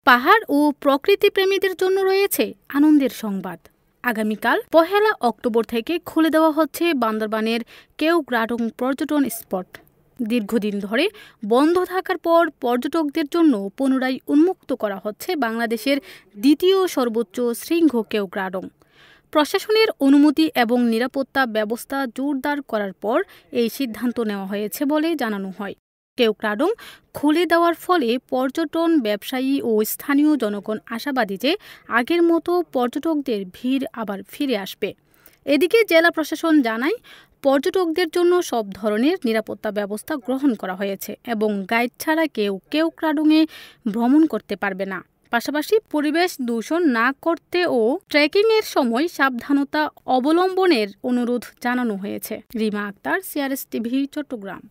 পাহাড় ও প্রকৃতিপ্রেমীদের জন্য রয়েছে আনন্দের সংবাদ। আগামীকাল ১ অক্টোবর থেকে খুলে দেওয়া হচ্ছে বান্দরবানের কেওক্রাডং পর্যটন স্পট। দীর্ঘদিন ধরে বন্ধ থাকার পর পর্যটকদের জন্য পুনরায় উন্মুক্ত করা হচ্ছে বাংলাদেশের দ্বিতীয় সর্বোচ্চ শৃঙ্গ কেওক্রাডং। প্রশাসনের অনুমতি এবং নিরাপত্তা ব্যবস্থা জোরদার করার পর এই সিদ্ধান্ত নেওয়া হয়েছে বলে জানানো হয়। কেওক্রাডং খুলে দেওয়ার ফলে পর্যটন ব্যবসায়ী ও স্থানীয় জনগণ আশাবাদী যে আগের মতো পর্যটকদের ভিড় আবার ফিরে আসবে। এদিকে জেলা প্রশাসন জানায়, পর্যটকদের জন্য সব ধরনের নিরাপত্তা ব্যবস্থা গ্রহণ করা হয়েছে এবং গাইড ছাড়া কেউ কেওক্রাডংয়ে ভ্রমণ করতে পারবে না। পাশাপাশি পরিবেশ দূষণ না করতে ও ট্রেকিংয়ের সময় সাবধানতা অবলম্বনের অনুরোধ জানানো হয়েছে। Rima Akter, CRS TV, Chittagong.